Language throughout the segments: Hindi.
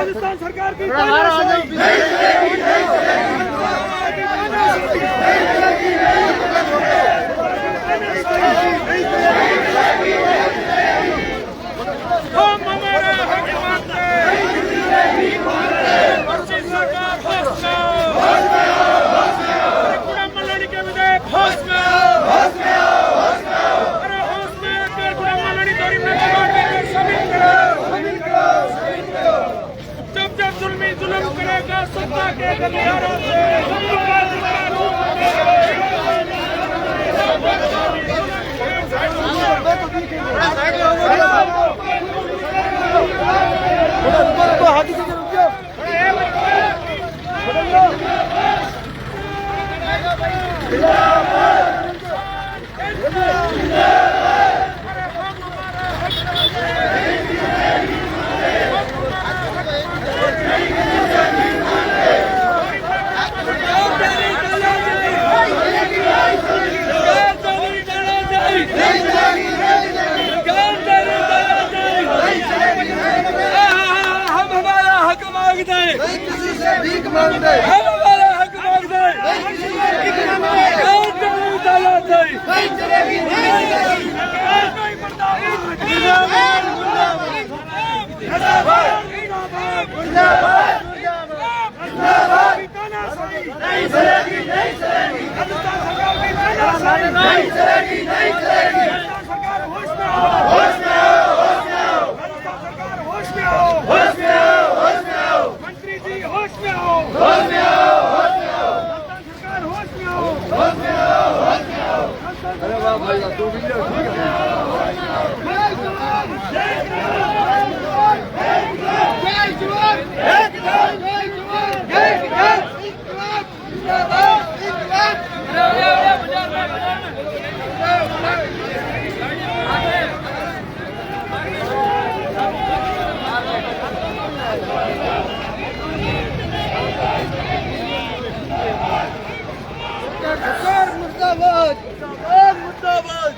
राजस्थान सरकार की हम हमारा नहीं चलेगी, नहीं चलेगी, नहीं चलेगी, नहीं चलेगी। सरकार होश में आओ, होश में आओ, होश में आओ। सरकार होश में आओ, होश में आओ, होश में आओ। मंत्री जी होश में आओ, होश में आओ, होश में आओ। सरकार होश में आओ, होश में आओ, होश में आओ। अरे वाह भाई, 2 वीडियो ठीक है। मुर्दाबाद, मुर्दाबाद।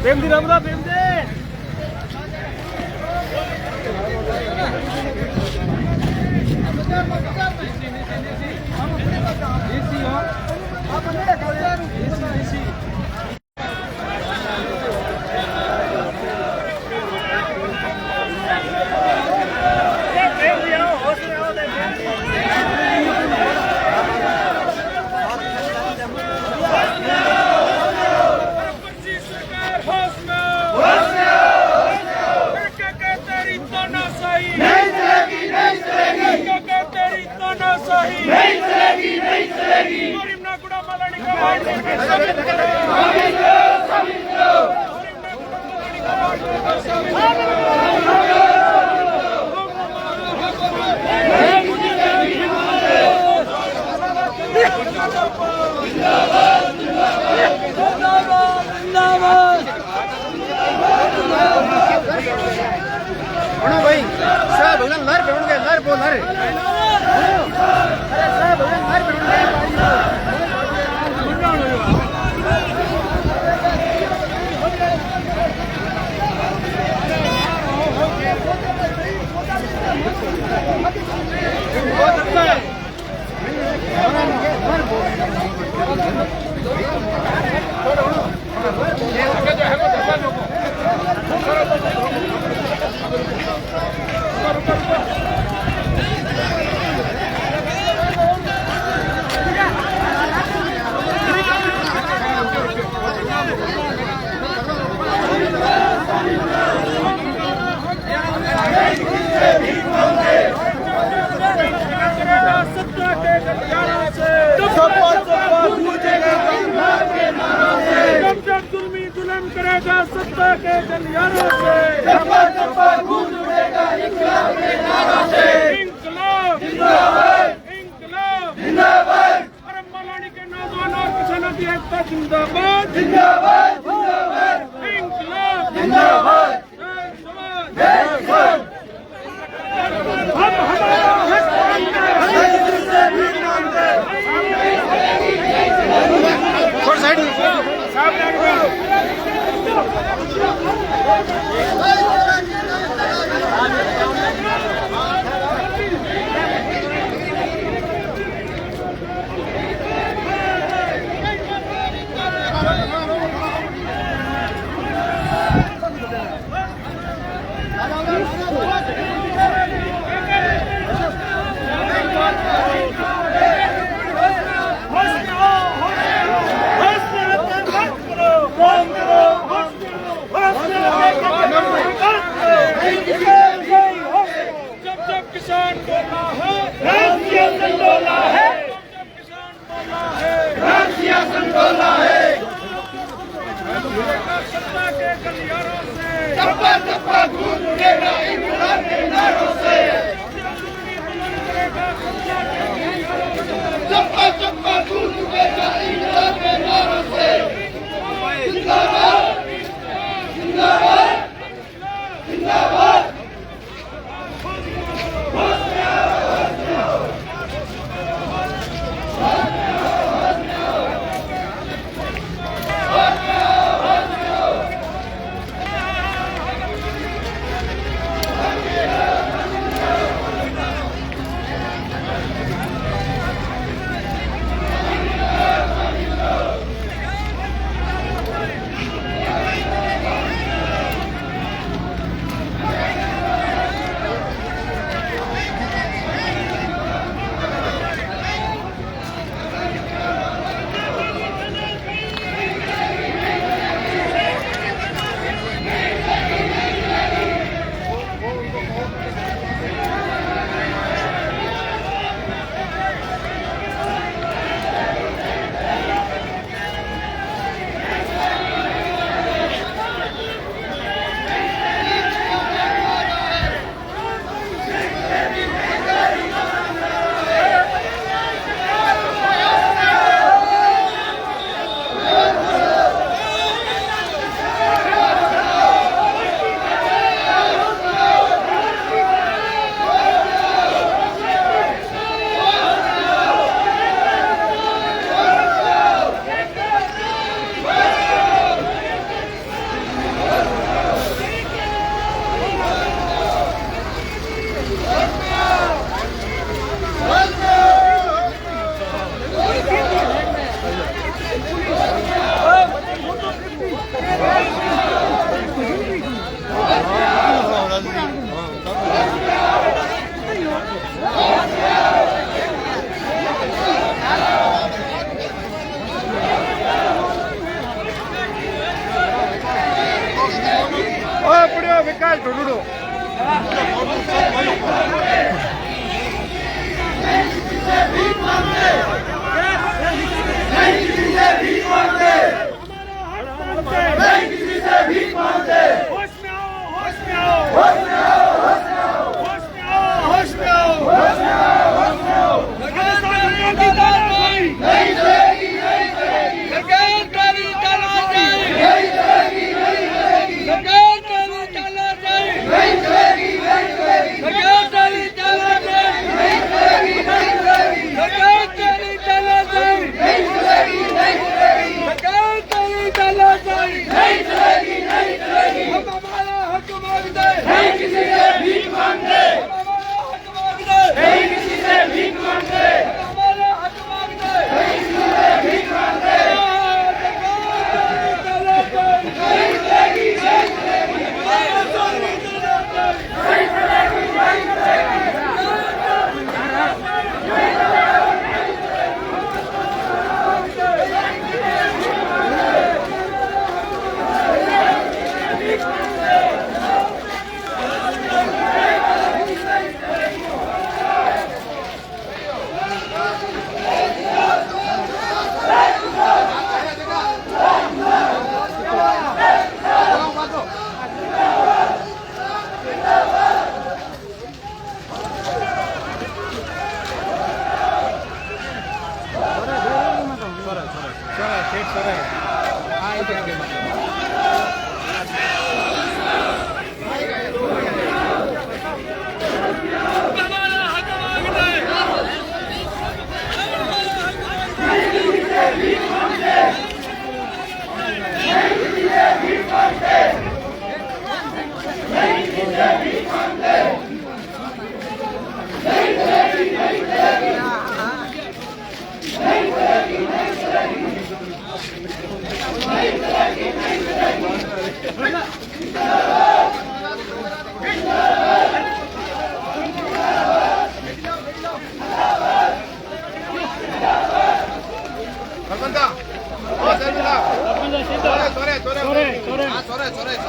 प्रेम दी रमदा प्रेम दे नहीं चलेगी, नहीं चलेगी। करीमनाकुड़ा मलानी का वार्ड भाई साहब लर पे उड़ गए, लर बोल लर। करेगा सत्ता के गलियारों से, गूंज उठेगा इंकलाब के नारों से। इंकलाब जिंदाबाद, इंकलाब जिंदाबाद। अरे मौलानी के नौजवान और किसानों की एकता जिंदाबाद, जिंदाबाद, जिंदाबाद। इंकलाब जिंदाबाद, जय जवान। हम हमारा हक मांगते हैं, से भी मांगते हैं। साइड सामने किसान बोला है, सियासत बोला है। किसान बोला है, सियासत बोला है। सत्ता के गलियारों से, चप्पा चप्पा गूंज उठेगा इंकलाब 색깔 도루로. 아, 저래.